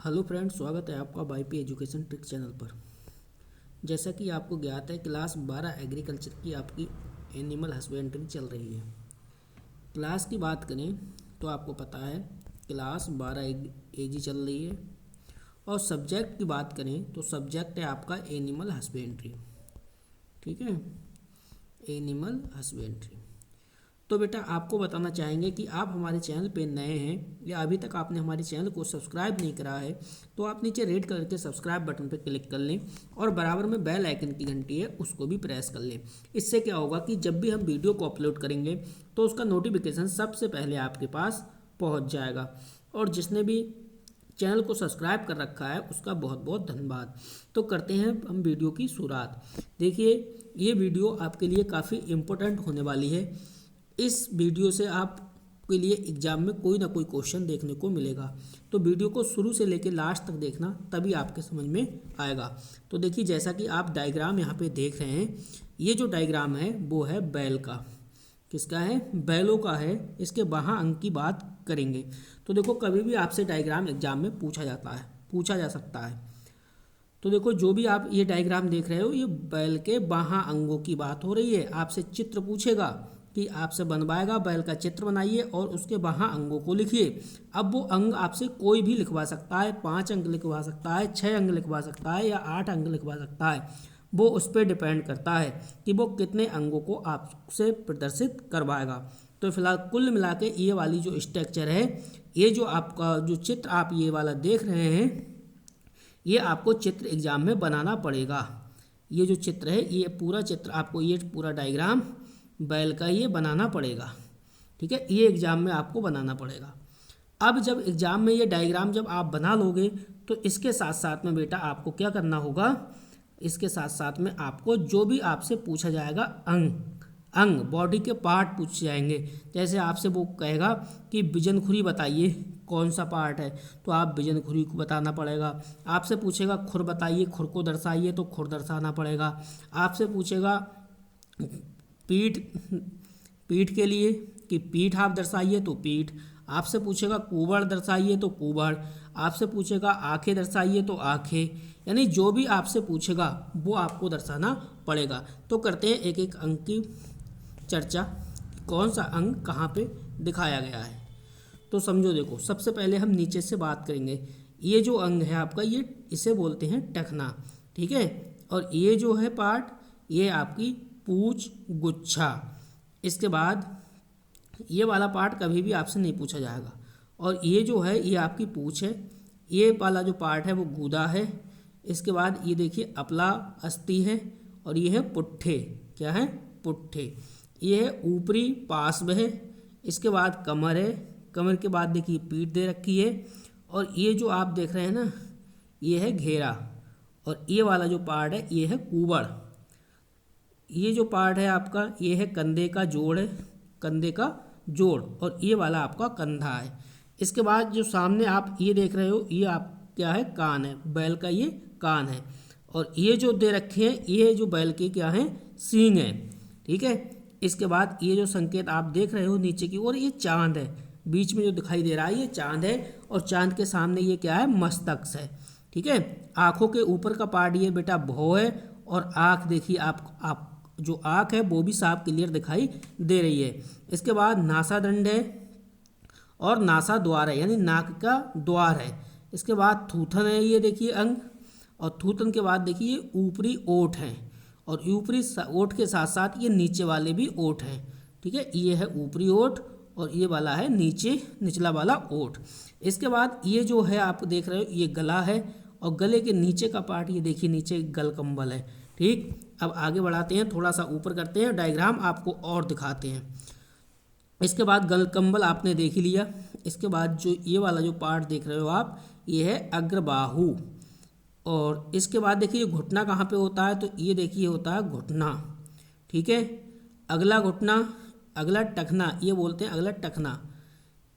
Hello friends, स्वागत है आपका वाईपी एजुकेशन ट्रिक चैनल पर। जैसा कि आपको ज्ञात है, क्लास 12 एग्रीकल्चर की आपकी एनिमल हस्बेंड्री चल रही है। क्लास की बात करें तो आपको पता है क्लास 12 एजी चल रही है। और सब्जेक्ट की बात करें तो सब्जेक्ट है आपका एनिमल हस्बेंड्री। ठीक है, एनिमल हस्बेंड्री। तो बेटा आपको बताना चाहेंगे कि आप हमारे चैनल पे नए हैं या अभी तक आपने हमारे चैनल को सब्सक्राइब नहीं करा है, तो आप नीचे रेड कलर के सब्सक्राइब बटन पर क्लिक कर लें और बराबर में बेल आइकन की घंटी है उसको भी प्रेस कर लें। इससे क्या होगा कि जब भी हम वीडियो को अपलोड करेंगे तो उसका नोटिफिकेशन सबसे पहले आपके पास पहुँच जाएगा। और जिसने भी चैनल को सब्सक्राइब कर रखा है उसका बहुत बहुत धन्यवाद। तो करते हैं हम वीडियो की शुरुआत। देखिए, ये वीडियो आपके लिए काफ़ी इम्पोर्टेंट होने वाली है। इस वीडियो से आपके लिए एग्जाम में कोई ना कोई क्वेश्चन देखने को मिलेगा, तो वीडियो को शुरू से लेकर लास्ट तक देखना, तभी आपके समझ में आएगा। तो देखिए, जैसा कि आप डायग्राम यहाँ पे देख रहे हैं, ये जो डायग्राम है वो है बैल का। किसका है? बैलों का है। इसके बाहा अंक की बात करेंगे तो देखो, कभी भी आपसे डायग्राम एग्जाम में पूछा जा सकता है। तो देखो, जो भी आप ये डायग्राम देख रहे हो, ये बैल के बाहा अंगों की बात हो रही है। आपसे चित्र पूछेगा कि आपसे बनवाएगा, बैल का चित्र बनाइए और उसके बाहा अंगों को लिखिए। अब वो अंग आपसे कोई भी लिखवा सकता है, 5 अंक लिखवा सकता है, 6 अंक लिखवा सकता है या 8 अंक लिखवा सकता है। वो उस पर डिपेंड करता है कि वो कितने अंगों को आपसे प्रदर्शित करवाएगा। तो फिलहाल कुल मिला के ये वाली जो स्ट्रक्चर है, ये जो आपका जो चित्र आप ये वाला देख रहे हैं, ये आपको चित्र एग्जाम में बनाना पड़ेगा। ये जो चित्र है, ये पूरा चित्र आपको, ये पूरा डायग्राम बैल का ये बनाना पड़ेगा। ठीक है, ये एग्जाम में आपको बनाना पड़ेगा। अब जब एग्जाम में ये डायग्राम जब आप बना लोगे तो इसके साथ साथ में बेटा आपको क्या करना होगा, इसके साथ साथ में आपको जो भी आपसे पूछा जाएगा अंग बॉडी के पार्ट पूछे जाएंगे। जैसे आपसे वो कहेगा कि बिजनखुरी बताइए कौन सा पार्ट है, तो आप बिजनखुरी को बताना पड़ेगा। आपसे पूछेगा खुर बताइए, खुर को दर्शाइए, तो खुर दर्शाना पड़ेगा। आपसे पूछेगा पीठ के लिए कि पीठ आप दर्शाइए, तो पीठ। आपसे पूछेगा कुबड़ दर्शाइए, तो कुबड़। आपसे पूछेगा आंखें दर्शाइए, तो आंखें। यानी जो भी आपसे पूछेगा वो आपको दर्शाना पड़ेगा। तो करते हैं एक एक अंग की चर्चा, कौन सा अंग कहाँ पे दिखाया गया है। तो समझो, देखो, सबसे पहले हम नीचे से बात करेंगे। ये जो अंग है आपका, ये इसे बोलते हैं टखना। ठीक है, और ये जो है पार्ट, ये आपकी पूछ गुच्छा। इसके बाद ये वाला पार्ट कभी भी आपसे नहीं पूछा जाएगा। और ये जो है, ये आपकी पूछ है। ये वाला जो पार्ट है वो गूदा है। इसके बाद ये देखिए अपला अस्थि है, और ये है पुट्ठे। क्या है? पुट्ठे। ये है ऊपरी पार्श्व है। इसके बाद कमर है। कमर के बाद देखिए पीठ दे रखी है। और ये जो आप देख रहे हैं ना, ये है घेरा। और ये वाला जो पार्ट है, ये है कुबड़। ये जो पार्ट है आपका, ये है कंधे का जोड़ है, कंधे का जोड़। और ये वाला आपका कंधा है। इसके बाद जो सामने आप ये देख रहे हो, ये आप क्या है? कान है। बैल का ये कान है। और ये जो दे रखे हैं, ये जो बैल के क्या है? सींग है। ठीक है, इसके बाद ये जो संकेत आप देख रहे हो नीचे की ओर, ये चांद है। बीच में जो दिखाई दे रहा है ये चांद है। और चांद के सामने ये क्या है? मस्तक है। ठीक है, आँखों के ऊपर का पार्ट ये बेटा भौं है। और आँख देखिए, आप जो आँख है वो भी साफ क्लियर दिखाई दे रही है। इसके बाद नासादंड है और नासा द्वार है, यानी नाक का द्वार है। इसके बाद थूथन है, ये देखिए अंग। और थूथन के बाद देखिए ये ऊपरी ओठ है। और ऊपरी ओठ के साथ साथ ये नीचे वाले भी ओठ हैं। ठीक है, ये है ऊपरी ओठ और ये वाला है निचला वाला ओठ। इसके बाद ये जो है आप देख रहे हो, ये गला है। और गले के नीचे का पार्ट ये देखिए, नीचे गल कंबल है। ठीक, अब आगे बढ़ाते हैं, थोड़ा सा ऊपर करते हैं, डायग्राम आपको और दिखाते हैं। इसके बाद गल कंबल आपने देख ही लिया। इसके बाद जो ये वाला जो पार्ट देख रहे हो आप, ये है अग्रबाहु। और इसके बाद देखिए घुटना कहाँ पे होता है, तो ये देखिए होता है घुटना। ठीक है, अगला घुटना, अगला टखना, ये बोलते हैं अगला टखना।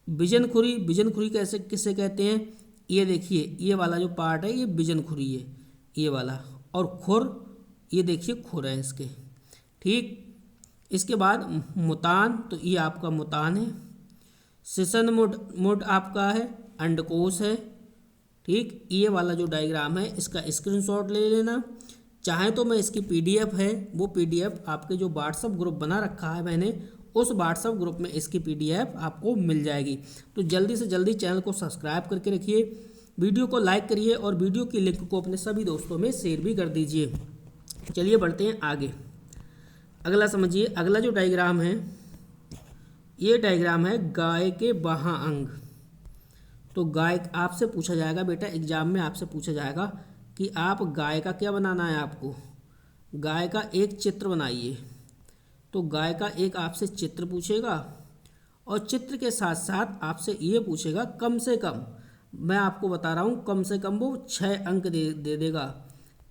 बिजनखुरी कैसे किसे कहते हैं? ये देखिए, ये वाला जो पार्ट है ये बिजनखुरी है, ये वाला। और खुर, ये देखिए खुर है इसके। ठीक, इसके बाद मुतान, तो ये आपका मुतान है। सिसन मुड आपका है, अंडकोश है। ठीक, ये वाला जो डायग्राम है इसका स्क्रीनशॉट ले लेना। चाहे तो मैं इसकी पीडीएफ है, वो पीडीएफ आपके जो व्हाट्सअप ग्रुप बना रखा है मैंने, उस व्हाट्सअप ग्रुप में इसकी पीडीएफ आपको मिल जाएगी। तो जल्दी से जल्दी चैनल को सब्सक्राइब करके रखिए, वीडियो को लाइक करिए और वीडियो की लिंक को अपने सभी दोस्तों में शेयर भी कर दीजिए। चलिए बढ़ते हैं आगे। अगला समझिए, अगला जो डायग्राम है, ये डायग्राम है गाय के बाह्य अंग। तो गाय आपसे पूछा जाएगा बेटा, एग्जाम में आपसे पूछा जाएगा कि आप गाय का क्या बनाना है, आपको गाय का एक चित्र बनाइए। तो गाय का एक आपसे चित्र पूछेगा और चित्र के साथ साथ आपसे ये पूछेगा कम से कम, मैं आपको बता रहा हूँ, कम से कम वो 6 अंक दे देगा,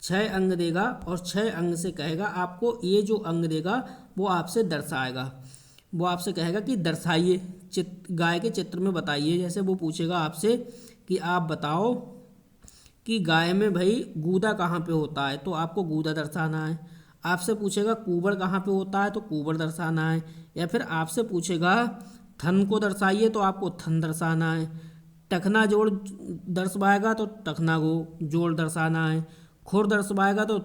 6 अंक देगा और 6 अंक से कहेगा आपको ये जो अंक देगा वो आपसे दर्शाएगा। वो आपसे कहेगा कि दर्शाइए, गाय के चित्र में बताइए। जैसे वो पूछेगा आपसे कि आप बताओ कि गाय में भाई गूदा कहाँ पे होता है, तो आपको गूदा दर्शाना है। आपसे पूछेगा कुबड़ कहाँ पे होता है, तो कुबड़ दर्शाना है। या फिर आपसे पूछेगा थन को दर्शाइए, तो आपको थन दर्शाना है। टखना जोड़ दर्शवाएगा तो टखना को जोड़ दर्शाना है। खुर दर्शवाएगा तो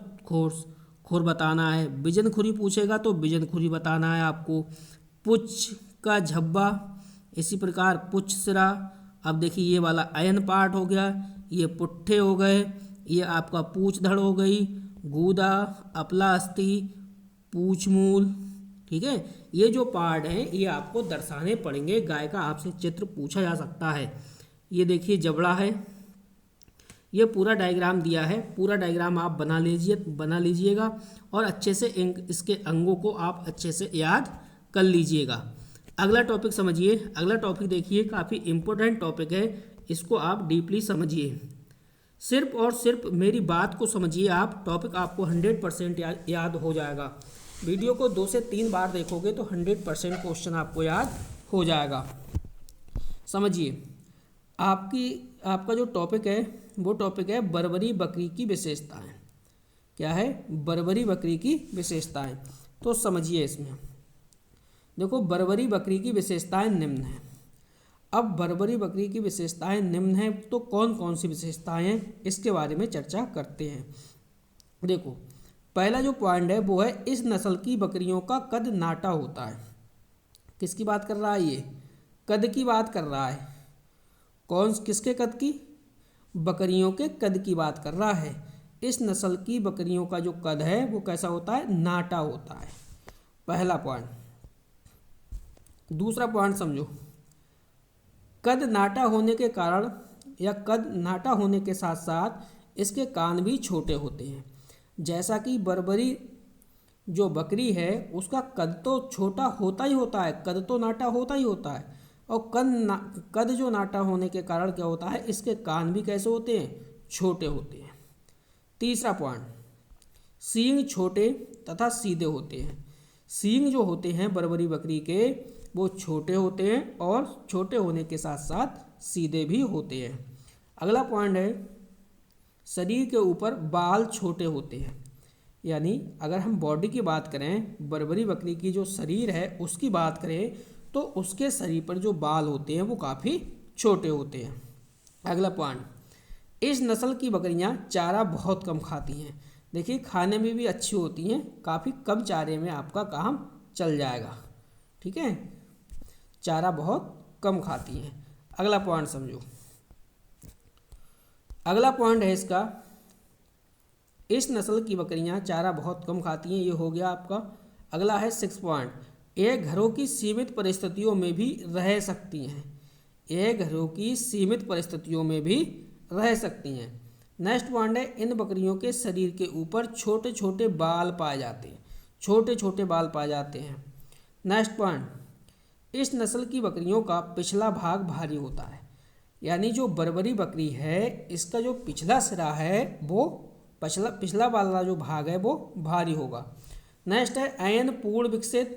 खुर बताना है। बिजन खुरी पूछेगा तो बिजन खुरी बताना है आपको। पुच्छ का झब्बा, इसी प्रकार पुच्छ सिरा। अब देखिए ये वाला अयन पार्ट हो गया, ये पुट्ठे हो गए, ये आपका पूछ धड़ हो गई, गूदा, अपला अस्थि, पूछ मूल। ठीक है, ये जो पार्ट हैं ये आपको दर्शाने पड़ेंगे। गाय का आपसे चित्र पूछा जा सकता है। ये देखिए जबड़ा है, ये पूरा डायग्राम दिया है, पूरा डायग्राम आप बना लीजिएगा और अच्छे से इसके अंगों को आप अच्छे से याद कर लीजिएगा। अगला टॉपिक समझिए। अगला टॉपिक देखिए, काफ़ी इम्पोर्टेंट टॉपिक है, इसको आप डीपली समझिए। सिर्फ और सिर्फ मेरी बात को समझिए आप, टॉपिक आपको 100% याद हो जाएगा। वीडियो को 2 से 3 बार देखोगे तो 100% क्वेश्चन आपको याद हो जाएगा। समझिए, आपका जो टॉपिक है वो टॉपिक है बर्बरी बकरी की विशेषताएं। क्या है? बर्बरी बकरी की विशेषताएं। तो समझिए, इसमें देखो बर्बरी बकरी की विशेषताएं निम्न हैं। अब बर्बरी बकरी की विशेषताएं निम्न हैं, तो कौन कौन सी विशेषताएं हैं इसके बारे में चर्चा करते हैं। देखो, पहला जो पॉइंट है वो है इस नस्ल की बकरियों का कद नाटा होता है। किसकी बात कर रहा है? ये कद की बात कर रहा है। किसके कद की? बकरियों के कद की बात कर रहा है। इस नस्ल की बकरियों का जो कद है वो कैसा होता है? नाटा होता है। पहला पॉइंट। दूसरा पॉइंट समझो, कद नाटा होने के कारण या कद नाटा होने के साथ साथ इसके कान भी छोटे होते हैं। जैसा कि बर्बरी जो बकरी है उसका कद तो छोटा होता ही होता है, कद तो नाटा होता ही होता है, और कद जो नाटा होने के कारण क्या होता है, इसके कान भी कैसे होते हैं? छोटे होते हैं। तीसरा पॉइंट, सींग छोटे तथा सीधे होते हैं। सींग जो होते हैं बर्बरी बकरी के वो छोटे होते हैं और छोटे होने के साथ साथ सीधे भी होते हैं। अगला पॉइंट है, शरीर के ऊपर बाल छोटे होते हैं। यानी अगर हम बॉडी की बात करें, बर्बरी बकरी की जो शरीर है उसकी बात करें, तो उसके शरीर पर जो बाल होते हैं वो काफ़ी छोटे होते हैं। अगला पॉइंट, इस नस्ल की बकरियां चारा बहुत कम खाती हैं। देखिए, खाने में भी अच्छी होती हैं, काफ़ी कम चारे में आपका काम चल जाएगा। ठीक है, चारा बहुत कम खाती हैं। अगला पॉइंट समझो। अगला पॉइंट है इसका, इस नस्ल की बकरियां चारा बहुत कम खाती हैं, ये हो गया आपका। अगला है 6 पॉइंट, ये घरों की सीमित परिस्थितियों में भी रह सकती हैं। ये घरों की सीमित परिस्थितियों में भी रह सकती हैं। नेक्स्ट पॉइंट है, इन बकरियों के शरीर के ऊपर छोटे छोटे बाल पाए जाते हैं। छोटे छोटे बाल पाए जाते हैं। नेक्स्ट पॉइंट, इस नस्ल की बकरियों का पिछला भाग भारी होता है। यानी जो बर्बरी बकरी है इसका जो पिछला सिरा है वो पिछला वाला जो भाग है वो भारी होगा। नेक्स्ट है, अयन पूर्ण विकसित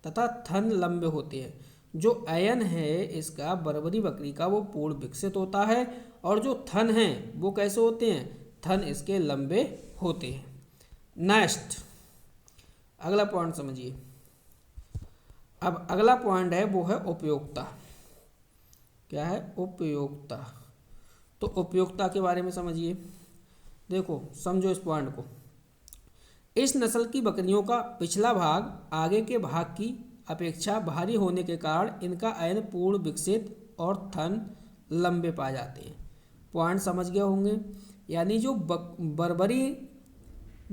तथा थन लंबे होते हैं। जो अयन है इसका बर्बरी बकरी का वो पूर्ण विकसित होता है, और जो थन हैं वो कैसे होते हैं? थन इसके लंबे होते हैं। नेक्स्ट अगला पॉइंट समझिए। अब अगला पॉइंट है वो है उपयोगिता। क्या है? उपयोगिता। तो उपयोगिता के बारे में समझिए। देखो समझो इस पॉइंट को। इस नस्ल की बकरियों का पिछला भाग आगे के भाग की अपेक्षा भारी होने के कारण इनका ऐन पूर्ण विकसित और थन लंबे पाए जाते हैं। पॉइंट समझ गए होंगे। यानी जो बर्बरी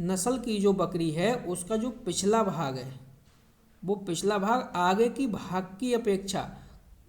नस्ल की जो बकरी है उसका जो पिछला भाग है वो पिछला भाग आगे की भाग की अपेक्षा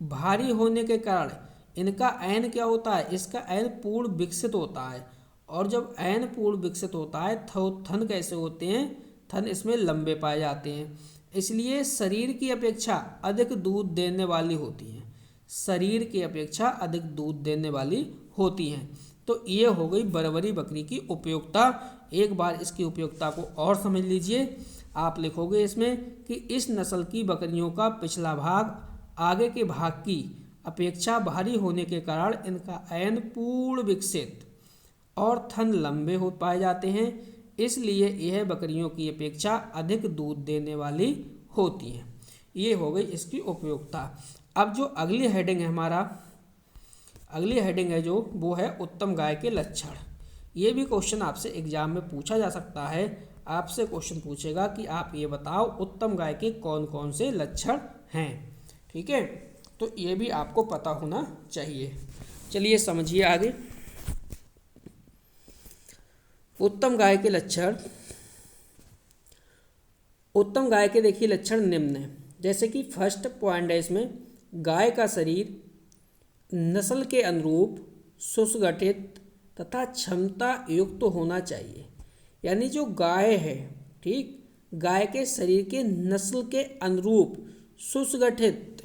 भारी होने के कारण इनका ऐन क्या होता है, इसका ऐन पूर्ण विकसित होता है। और जब ऐन पूर्ण विकसित होता है तो थन कैसे होते हैं, थन इसमें लंबे पाए जाते हैं, इसलिए शरीर की अपेक्षा अधिक दूध देने वाली होती हैं। शरीर की अपेक्षा अधिक दूध देने वाली होती हैं। तो ये हो गई बर्बरी बकरी की उपयोगिता। एक बार इसकी उपयोगिता को और समझ लीजिए। आप लिखोगे इसमें कि इस नस्ल की बकरियों का पिछला भाग आगे के भाग की अपेक्षा भारी होने के कारण इनका ऐन पूर्ण विकसित और थन लंबे हो पाए जाते हैं, इसलिए यह बकरियों की अपेक्षा अधिक दूध देने वाली होती हैं। ये हो गई इसकी उपयोगिता। अब जो अगली हेडिंग है हमारा, अगली हेडिंग है जो वो है उत्तम गाय के लक्षण। ये भी क्वेश्चन आपसे एग्जाम में पूछा जा सकता है। आपसे क्वेश्चन पूछेगा कि आप ये बताओ उत्तम गाय के कौन कौन से लक्षण हैं। ठीक है, तो ये भी आपको पता होना चाहिए। चलिए समझिए आगे। उत्तम गाय के लक्षण। उत्तम गाय के देखिए लक्षण निम्न है। जैसे कि फर्स्ट पॉइंट है इसमें, गाय का शरीर नस्ल के अनुरूप सुसंगठित तथा क्षमता युक्त तो होना चाहिए। यानी जो गाय है, ठीक, गाय के शरीर के नस्ल के अनुरूप सुसंगठित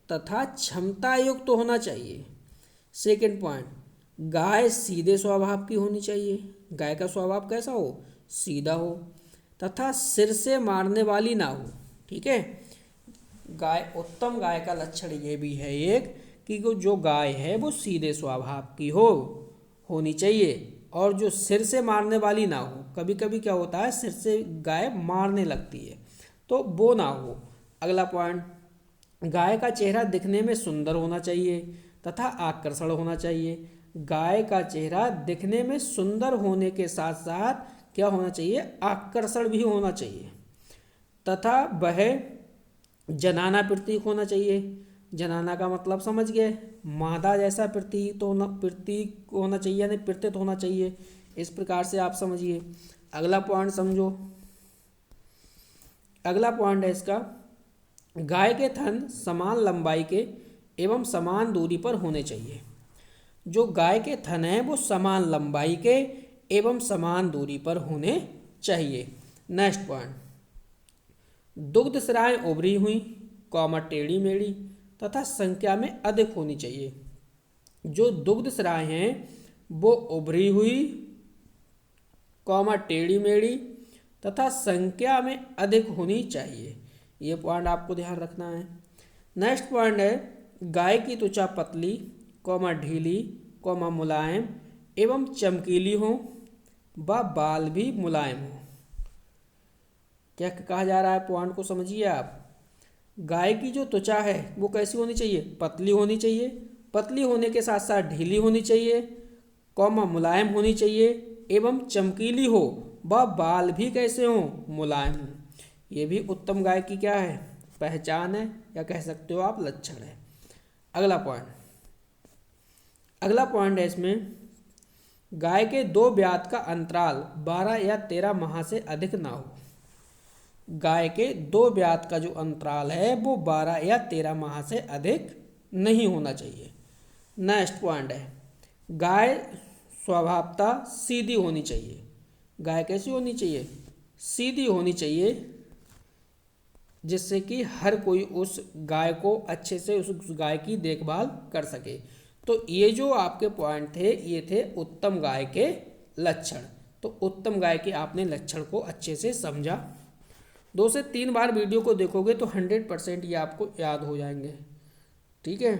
तथा क्षमता युक्त तो होना चाहिए। सेकंड पॉइंट, गाय सीधे स्वभाव की होनी चाहिए। गाय का स्वभाव कैसा हो, सीधा हो तथा सिर से मारने वाली ना हो। ठीक है, गाय उत्तम गाय का लक्षण ये भी है एक कि जो गाय है वो सीधे स्वभाव की होनी चाहिए और जो सिर से मारने वाली ना हो। कभी कभी क्या होता है, सिर से गाय मारने लगती है, तो वो ना हो। अगला पॉइंट, गाय का चेहरा दिखने में सुंदर होना चाहिए तथा आकर्षण होना चाहिए। गाय का चेहरा दिखने में सुंदर होने के साथ साथ क्या होना चाहिए, आकर्षण भी होना चाहिए तथा वह जनाना प्रतीक होना चाहिए। जनाना का मतलब समझ गए, मादा जैसा प्रतीक होना चाहिए, यानी प्रतीत होना चाहिए। इस प्रकार से आप समझिए। अगला पॉइंट समझो। अगला पॉइंट है इसका, गाय के थन समान लंबाई के एवं समान दूरी पर होने चाहिए। जो गाय के थन हैं वो समान लंबाई के एवं समान दूरी पर होने चाहिए। नेक्स्ट पॉइंट, दुग्ध स्राएं उभरी हुई, टेढ़ी मेढ़ी तथा संख्या में अधिक होनी चाहिए। जो दुग्ध स्राएं हैं वो उभरी हुई, टेढ़ी मेढ़ी तथा संख्या में अधिक होनी चाहिए। ये पॉइंट आपको ध्यान रखना है। नेक्स्ट पॉइंट है, गाय की त्वचा पतली, ढीली, मुलायम एवं चमकीली हो व बाल भी मुलायम हो। क्या कहा जा रहा है, पॉइंट को समझिए आप। गाय की जो त्वचा है वो कैसी होनी चाहिए, पतली होनी चाहिए, पतली होने के साथ साथ ढीली होनी चाहिए, मुलायम होनी चाहिए एवं चमकीली हो व बाल भी कैसे हो, मुलायम हो। ये भी उत्तम गाय की क्या है, पहचान है, या कह सकते हो आप लक्षण है। अगला पॉइंट है इसमें, गाय के 2 ब्यात का अंतराल 12 या 13 माह से अधिक ना हो। गाय के 2 ब्यात का जो अंतराल है वो 12 या 13 माह से अधिक नहीं होना चाहिए। नेक्स्ट पॉइंट है, गाय स्वभावतः सीधी होनी चाहिए। गाय कैसी होनी चाहिए, सीधी होनी चाहिए, जिससे कि हर कोई उस गाय को अच्छे से उस गाय की देखभाल कर सके। तो ये जो आपके पॉइंट थे ये थे उत्तम गाय के लक्षण। तो उत्तम गाय के आपने लक्षण को अच्छे से समझा। 2 से 3 बार वीडियो को देखोगे तो 100% ये आपको याद हो जाएंगे। ठीक है,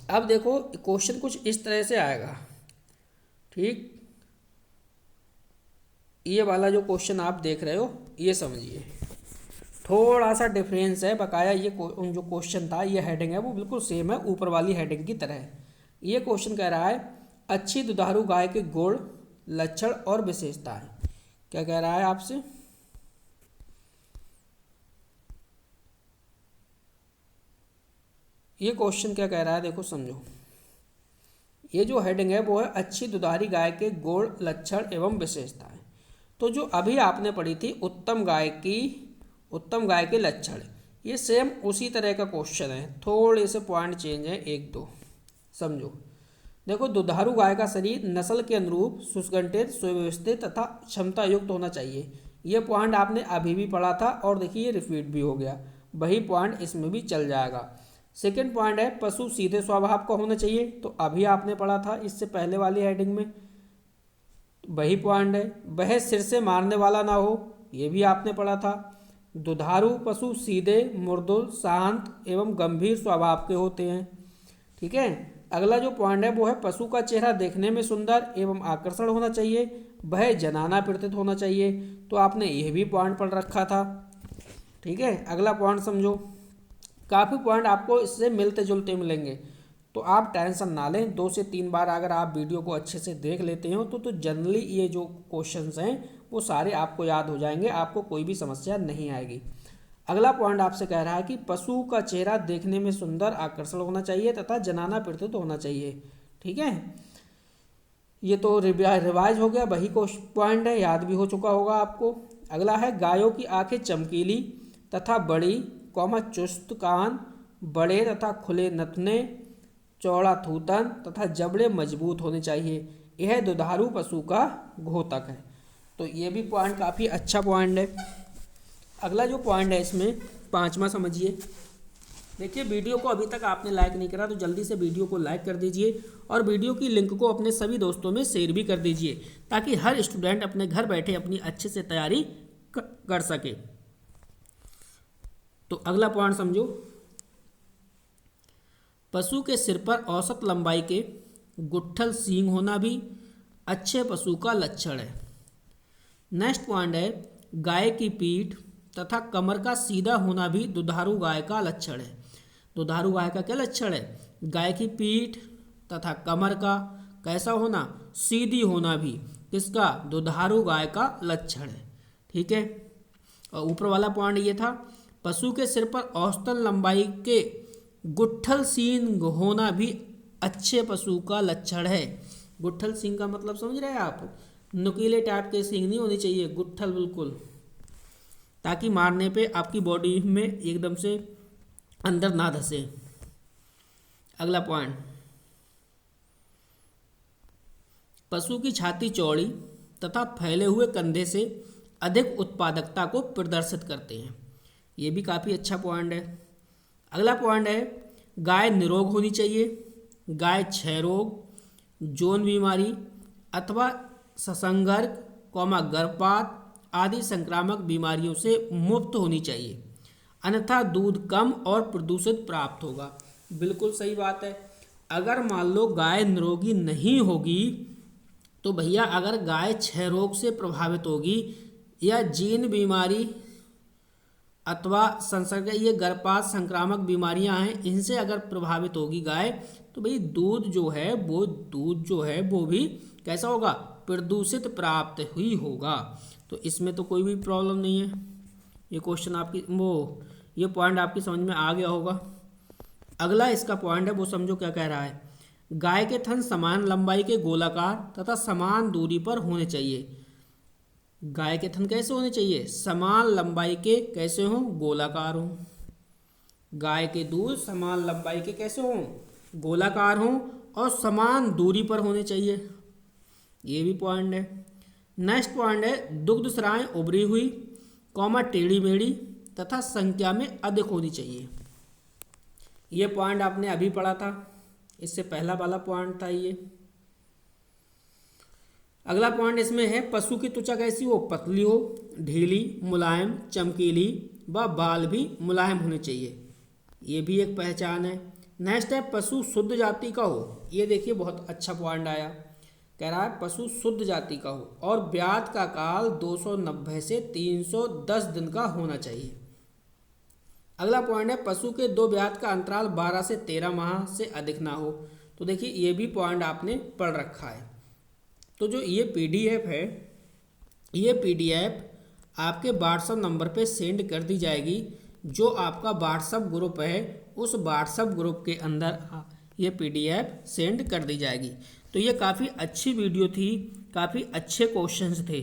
अब देखो क्वेश्चन कुछ इस तरह से आएगा। ठीक, ये वाला जो क्वेश्चन आप देख रहे हो ये समझिए। थोड़ा सा डिफरेंस है, बकाया ये जो क्वेश्चन था, ये हेडिंग है वो बिल्कुल सेम है, ऊपर वाली हेडिंग की तरह है। ये क्वेश्चन कह रहा है अच्छी दुधारू गाय के गुण, लक्षण और विशेषताएं। क्या कह रहा है आपसे? ये क्वेश्चन क्या कह रहा है, देखो समझो। ये जो हेडिंग है वो है अच्छी दुधारी गाय के गुण, लक्षण एवं विशेषताएं। तो जो अभी आपने पढ़ी थी उत्तम गाय के लक्षण, ये सेम उसी तरह का क्वेश्चन है, थोड़े से पॉइंट चेंज है एक दो, समझो। देखो, दुधारू गाय का शरीर नस्ल के अनुरूप सुसंगठित, सुव्यवस्थित तथा क्षमता युक्त होना चाहिए। ये पॉइंट आपने अभी भी पढ़ा था और देखिए ये रिपीट भी हो गया, वही पॉइंट इसमें भी चल जाएगा। सेकेंड पॉइंट है पशु सीधे स्वभाव का होना चाहिए, तो अभी आपने पढ़ा था इससे पहले वाली हेडिंग में, वही पॉइंट है। वह सिर से मारने वाला ना हो, ये भी आपने पढ़ा था। दुधारू पशु सीधे, मृदुल, शांत एवं गंभीर स्वभाव के होते हैं। ठीक है। अगला जो पॉइंट है वो है पशु का चेहरा देखने में सुंदर एवं आकर्षण होना चाहिए, वह जनाना प्रतीत होना चाहिए, तो आपने यह भी पॉइंट पढ़ रखा था। ठीक है। अगला पॉइंट समझो, काफ़ी पॉइंट आपको इससे मिलते जुलते मिलेंगे, तो आप टेंशन ना लें। 2 से 3 बार अगर आप वीडियो को अच्छे से देख लेते हो तो जनरली ये जो क्वेश्चंस हैं वो सारे आपको याद हो जाएंगे, आपको कोई भी समस्या नहीं आएगी। अगला पॉइंट आपसे कह रहा है कि पशु का चेहरा देखने में सुंदर, आकर्षण होना चाहिए तथा जनाना प्रतीत होना चाहिए। ठीक है। ये तो रिवाइज हो गया, वही पॉइंट है, याद भी हो चुका होगा आपको। अगला है गायों की आंखें चमकीली तथा बड़ी, चुस्त कान, बड़े तथा खुले नथने, चौड़ा थूथन तथा जबड़े मजबूत होने चाहिए, यह दुधारू पशु का घोतक है। तो ये भी पॉइंट काफ़ी अच्छा पॉइंट है। अगला जो पॉइंट है इसमें 5वां समझिए। देखिए, वीडियो को अभी तक आपने लाइक नहीं करा तो जल्दी से वीडियो को लाइक कर दीजिए और वीडियो की लिंक को अपने सभी दोस्तों में शेयर भी कर दीजिए, ताकि हर स्टूडेंट अपने घर बैठे अपनी अच्छे से तैयारी कर सके। तो अगला पॉइंट समझो, पशु के सिर पर औसत लंबाई के गुट्ठल सींग होना भी अच्छे पशु का लक्षण है। नेक्स्ट पॉइंट है गाय की पीठ तथा कमर का सीधा होना भी दुधारू गाय का लक्षण है। दुधारू गाय का क्या लक्षण है? गाय की पीठ तथा कमर का कैसा होना? सीधी होना भी किसका? दुधारू गाय का लक्षण है। ठीक है। और ऊपर वाला पॉइंट ये था पशु के सिर पर औसतन लंबाई के गुट्ठल सींग होना भी अच्छे पशु का लक्षण है। गुट्ठल सींग का मतलब समझ रहे हैं आप? नुकीले टाइप के सींग नहीं होनी चाहिए, गुट्ठल बिल्कुल, ताकि मारने पे आपकी बॉडी में एकदम से अंदर ना धसे। अगला पॉइंट, पशु की छाती चौड़ी तथा फैले हुए कंधे से अधिक उत्पादकता को प्रदर्शित करते हैं। ये भी काफ़ी अच्छा पॉइंट है। अगला पॉइंट है गाय निरोग होनी चाहिए। गाय क्षय रोग, जोन बीमारी अथवा ससंगर्क, गर्भपात आदि संक्रामक बीमारियों से मुक्त होनी चाहिए, अन्यथा दूध कम और प्रदूषित प्राप्त होगा। बिल्कुल सही बात है। अगर मान लो गाय निरोगी नहीं होगी तो भैया, अगर गाय क्षय रोग से प्रभावित होगी या जीन बीमारी अथवा संसर्ग, ये गर्भपात संक्रामक बीमारियां हैं, इनसे अगर प्रभावित होगी गाय, तो भाई दूध जो है वो भी कैसा होगा? प्रदूषित प्राप्त ही होगा। तो इसमें तो कोई भी प्रॉब्लम नहीं है। ये क्वेश्चन आपकी ये पॉइंट आपकी समझ में आ गया होगा। अगला इसका पॉइंट है वो समझो क्या कह रहा है। गाय के थन समान लंबाई के गोलाकार तथा समान दूरी पर होने चाहिए। गाय के थन कैसे होने चाहिए? समान लंबाई के कैसे हों? गोलाकार हों। गाय के दूध समान लंबाई के कैसे हों? गोलाकार हों और समान दूरी पर होने चाहिए। ये भी पॉइंट है। नेक्स्ट पॉइंट है दुग्ध स्राएं उभरी हुई, टेढ़ी मेढ़ी तथा संख्या में अधिक होनी चाहिए। ये पॉइंट आपने अभी पढ़ा था, इससे पहला वाला पॉइंट था ये। अगला पॉइंट इसमें है पशु की त्वचा कैसी हो? पतली हो, ढीली, मुलायम, चमकीली व बाल भी मुलायम होने चाहिए। ये भी एक पहचान है। नेक्स्ट है पशु शुद्ध जाति का हो। ये देखिए बहुत अच्छा पॉइंट आया, कह रहा है पशु शुद्ध जाति का हो और ब्यात का काल 290 से 310 दिन का होना चाहिए। अगला पॉइंट है पशु के 2 ब्यात का अंतराल 12 से 13 माह से अधिक ना हो। तो देखिए ये भी पॉइंट आपने पढ़ रखा है। तो जो ये पीडीएफ है, ये पीडीएफ आपके व्हाट्सएप नंबर पे सेंड कर दी जाएगी। जो आपका व्हाट्सएप ग्रुप है उस व्हाट्सएप ग्रुप के अंदर ये पीडीएफ सेंड कर दी जाएगी। तो ये काफ़ी अच्छी वीडियो थी, काफ़ी अच्छे क्वेश्चंस थे।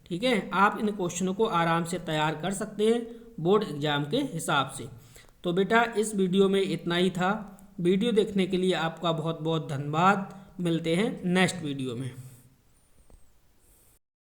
ठीक है, आप इन क्वेश्चनों को आराम से तैयार कर सकते हैं बोर्ड एग्जाम के हिसाब से। तो बेटा इस वीडियो में इतना ही था। वीडियो देखने के लिए आपका बहुत बहुत धन्यवाद। मिलते हैं नेक्स्ट वीडियो में।